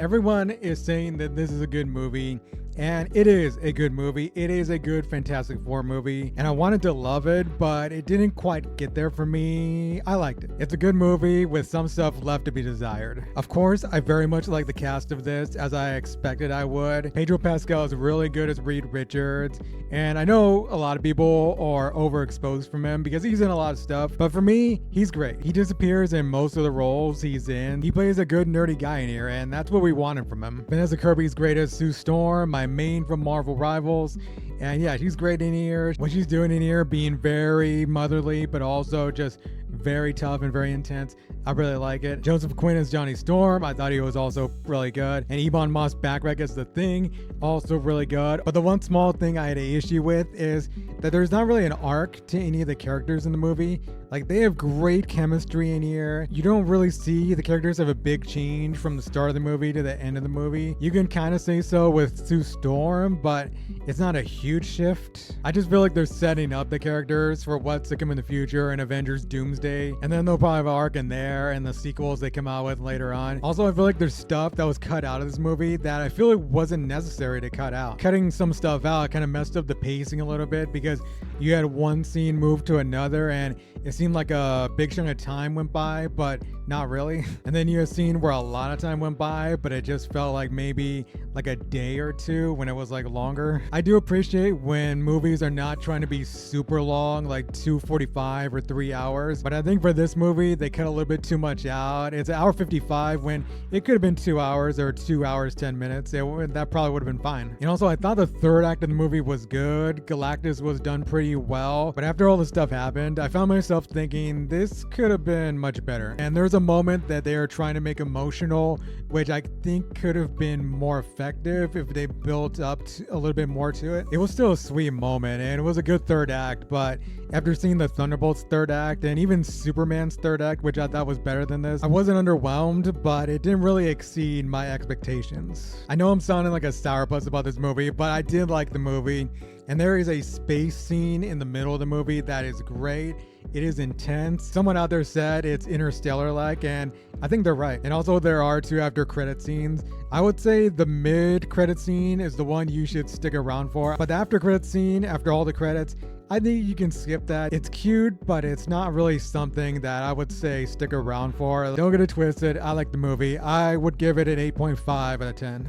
Everyone is saying that this is a good movie, and it is a good movie. It is a good Fantastic Four movie, and I wanted to love it, but it didn't quite get there for me. I liked it. It's a good movie with some stuff left to be desired. Of course, I very much like the cast of this, as I expected I would. Pedro Pascal is really good as Reed Richards, and I know a lot of people are overexposed from him because he's in a lot of stuff, but for me, he's great. He disappears in most of the roles he's in. He plays a good nerdy guy in here, and that's what we wanted from him. Vanessa Kirby's great as Sue Storm, my main from Marvel Rivals, and yeah, she's great in here. What she's doing in here, being very motherly, but also just very tough and very intense. I really like it. Joseph Quinn as Johnny Storm. I thought he was also really good. And Ebon Moss-Backrack as the Thing, also really good. But the one small thing I had an issue with is that there's not really an arc to any of the characters in the movie. Like, they have great chemistry in here. You don't really see the characters have a big change from the start of the movie to the end of the movie. You can kind of say so with Sue Storm, but it's not a huge shift. I just feel like they're setting up the characters for what's to come in the future in Avengers Doomsday, and then they'll probably have an arc in there and the sequels they come out with later on. Also, I feel like there's stuff that was cut out of this movie that I feel like wasn't necessary to cut out. Cutting some stuff out kind of messed up the pacing a little bit because you had one scene move to another and it seemed like a big chunk of time went by, but not really. And then you had a scene where a lot of time went by, but it just felt like maybe like a day or two when it was like longer. I do appreciate when movies are not trying to be super long, like 2:45 or 3 hours. But I think for this movie, they cut a little bit too much out. It's an hour 55 when it could have been 2 hours or 2 hours, 10 minutes. That probably would have been fine. And also, I thought the third act of the movie was good. Galactus was done pretty well. But after all this stuff happened, I found myself thinking this could have been much better. And there's a moment that they are trying to make emotional, which I think could have been more effective if they built up a little bit more to it. It was still a sweet moment and it was a good third act, but after seeing the Thunderbolts third act and even Superman's third act, which I thought was better than this, I wasn't underwhelmed, but it didn't really exceed my expectations. I know I'm sounding like a sourpuss about this movie, but I did like the movie, and there is a space scene in the middle of the movie that is great. It is intense. Someone out there said it's Interstellar-like, and I think they're right. And also there are two after credit scenes. I would say the mid-credit scene is the one you should stick around for, but the after credit scene, after all the credits, I think you can skip that. It's cute, but it's not really something that I would say stick around for. Don't get it twisted. I like the movie. I would give it an 8.5 out of 10.